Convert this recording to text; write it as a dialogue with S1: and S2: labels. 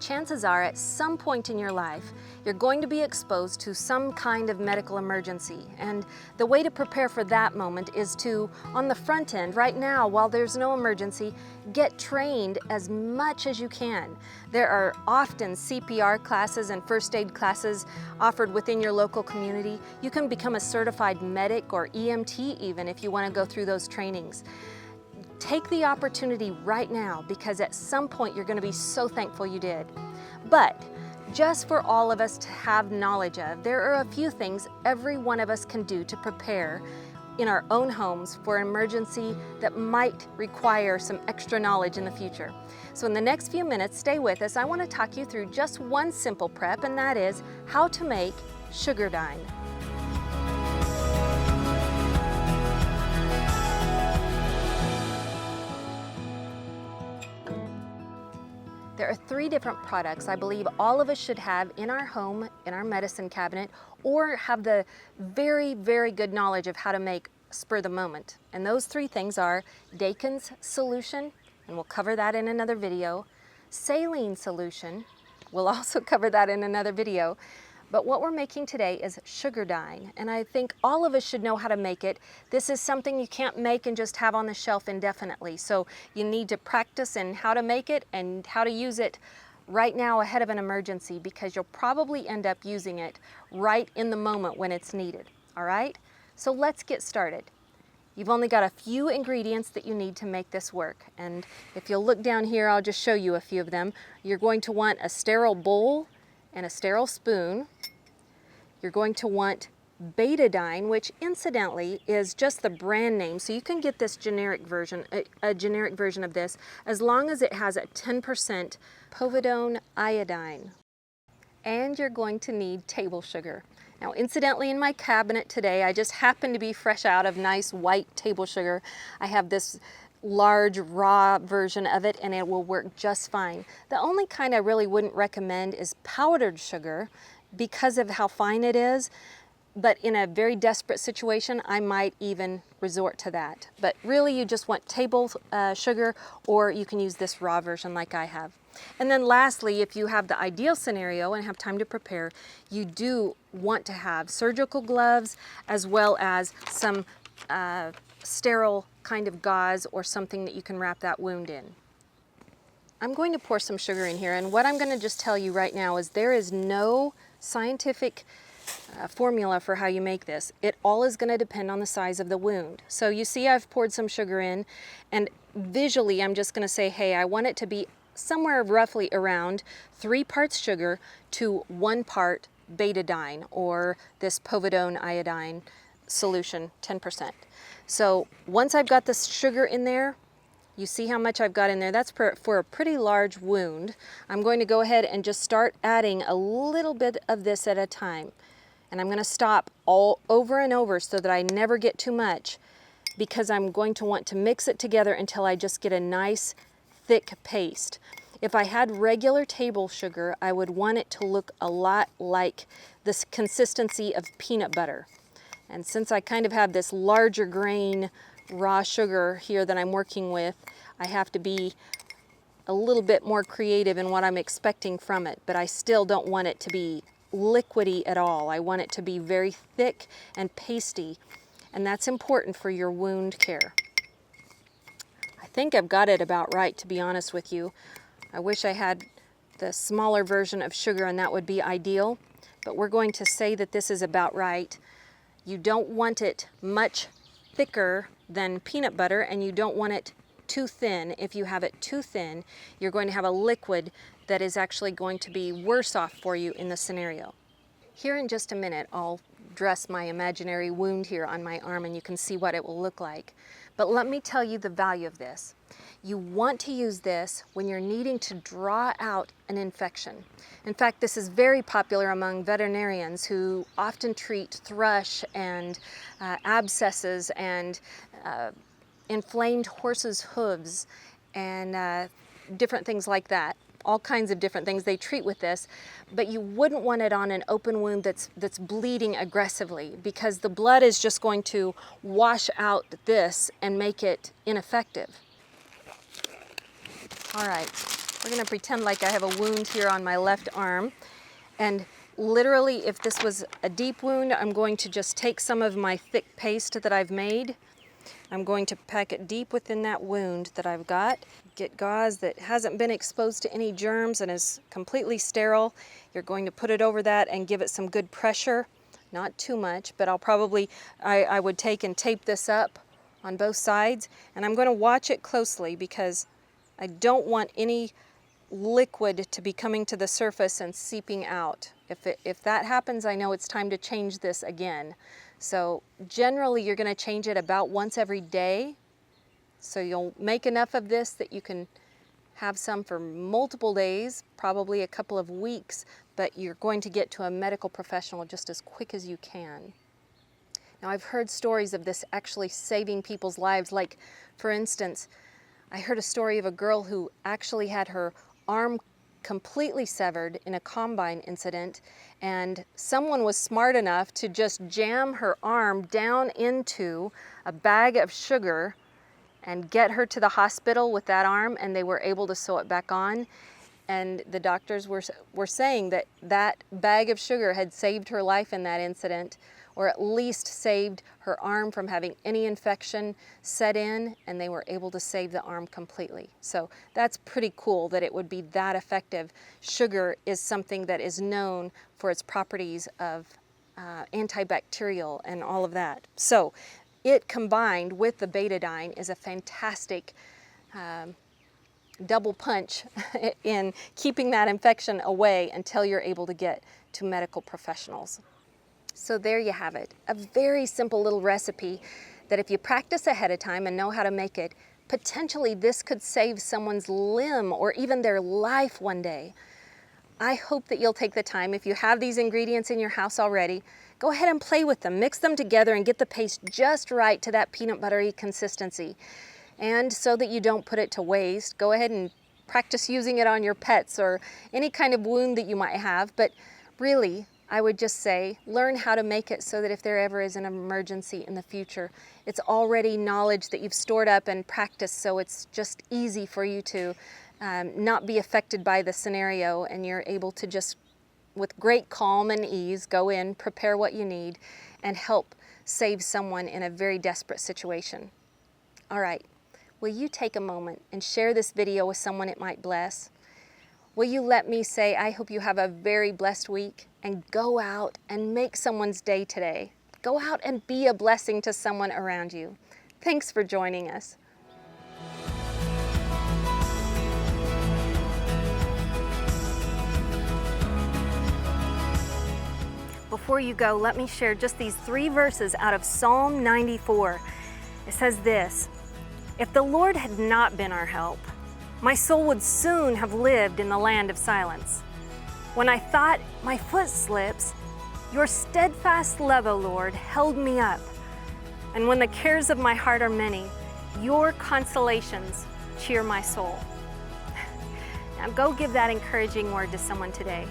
S1: chances are at some point in your life, you're going to be exposed to some kind of medical emergency. And the way to prepare for that moment is to, on the front end, right now, while there's no emergency, get trained as much as you can. There are often CPR classes and first aid classes offered within your local community. You can become a certified medic or EMT even if you want to go through those trainings. Take the opportunity right now, because at some point you're going to be so thankful you did. But just for all of us to have knowledge of, there are a few things every one of us can do to prepare in our own homes for an emergency that might require some extra knowledge in the future. So in the next few minutes, stay with us. I want to talk you through just one simple prep, and that is how to make Sugardine. There are 3 different products I believe all of us should have in our home, in our medicine cabinet, or have the very, very good knowledge of how to make spur the moment. And those 3 things are Dakin's solution, and we'll cover that in another video. Saline solution, we'll also cover that in another video. But what we're making today is Sugardine, and I think all of us should know how to make it. This is something you can't make and just have on the shelf indefinitely. So you need to practice in how to make it and how to use it right now ahead of an emergency, because you'll probably end up using it right in the moment when it's needed. All right? So let's get started. You've only got a few ingredients that you need to make this work. And if you'll look down here, I'll just show you a few of them. You're going to want a sterile bowl and a sterile spoon. You're going to want betadine, which incidentally is just the brand name, so you can get this generic version, a generic version of this, as long as it has a 10% povidone iodine. And you're going to need table sugar. Now, incidentally, in my cabinet today, I just happen to be fresh out of nice white table sugar. I have this large raw version of it, and it will work just fine. The only kind I really wouldn't recommend is powdered sugar because of how fine it is, but in a very desperate situation I might even resort to that. But really you just want table sugar, or you can use this raw version like I have. And then lastly, if you have the ideal scenario and have time to prepare, you do want to have surgical gloves as well as some sterile kind of gauze or something that you can wrap that wound in. I'm going to pour some sugar in here, and what I'm going to just tell you right now is there is no scientific formula for how you make this. It all is going to depend on the size of the wound. So you see I've poured some sugar in, and visually I'm just going to say, hey, I want it to be somewhere roughly around 3 parts sugar to 1 part betadine, or this povidone iodine solution, 10%. So once I've got the sugar in there, you see how much I've got in there. That's for a pretty large wound. I'm going to go ahead and just start adding a little bit of this at a time. And I'm going to stop all over and over so that I never get too much, because I'm going to want to mix it together until I just get a nice thick paste. If I had regular table sugar, I would want it to look a lot like this consistency of peanut butter. And since I kind of have this larger grain raw sugar here that I'm working with, I have to be a little bit more creative in what I'm expecting from it, but I still don't want it to be liquidy at all. I want it to be very thick and pasty, and that's important for your wound care. I think I've got it about right, to be honest with you. I wish I had the smaller version of sugar, and that would be ideal, but we're going to say that this is about right. You don't want it much thicker than peanut butter, and you don't want it too thin. If you have it too thin, you're going to have a liquid that is actually going to be worse off for you in the scenario. Here in just a minute, I'll dress my imaginary wound here on my arm, and you can see what it will look like. But let me tell you the value of this. You want to use this when you're needing to draw out an infection. In fact, this is very popular among veterinarians who often treat thrush and abscesses and inflamed horses' hooves and different things like that. All kinds of different things they treat with this, but you wouldn't want it on an open wound that's bleeding aggressively, because the blood is just going to wash out this and make it ineffective. All right, We're gonna pretend like I have a wound here on my left arm. And literally, if this was a deep wound, I'm going to just take some of my thick paste that I've made. I'm going to pack it deep within that wound that I've got. Get gauze that hasn't been exposed to any germs and is completely sterile. You're going to put it over that and give it some good pressure. Not too much, but I would take and tape this up on both sides. And I'm going to watch it closely because I don't want any liquid to be coming to the surface and seeping out. If that happens, I know it's time to change this again. So generally you're going to change it about once every day. So you'll make enough of this that you can have some for multiple days, probably a couple of weeks, but you're going to get to a medical professional just as quick as you can. Now I've heard stories of this actually saving people's lives. Like, for instance, I heard a story of a girl who actually had her arm completely severed in a combine incident, and someone was smart enough to just jam her arm down into a bag of sugar and get her to the hospital with that arm, and they were able to sew it back on. And the doctors were saying that that bag of sugar had saved her life in that incident, or at least saved her arm from having any infection set in, and they were able to save the arm completely. So that's pretty cool that it would be that effective. Sugar is something that is known for its properties of antibacterial and all of that. So it combined with the betadine is a fantastic double punch in keeping that infection away until you're able to get to medical professionals. So there you have it, a very simple little recipe that if you practice ahead of time and know how to make it, potentially this could save someone's limb or even their life one day. I hope that you'll take the time, if you have these ingredients in your house already, go ahead and play with them, mix them together and get the paste just right to that peanut buttery consistency. And so that you don't put it to waste, go ahead and practice using it on your pets or any kind of wound that you might have. But really, I would just say, learn how to make it so that if there ever is an emergency in the future, it's already knowledge that you've stored up and practiced, so it's just easy for you to not be affected by the scenario, and you're able to just, with great calm and ease, go in, prepare what you need, and help save someone in a very desperate situation. All right, will you take a moment and share this video with someone it might bless? Will you let me say, I hope you have a very blessed week, and go out and make someone's day today. Go out and be a blessing to someone around you. Thanks for joining us. Before you go, let me share just these 3 verses out of Psalm 94. It says this: "If the Lord had not been our help, my soul would soon have lived in the land of silence. When I thought my foot slips, your steadfast love, O Lord, held me up. And when the cares of my heart are many, your consolations cheer my soul." Now go give that encouraging word to someone today.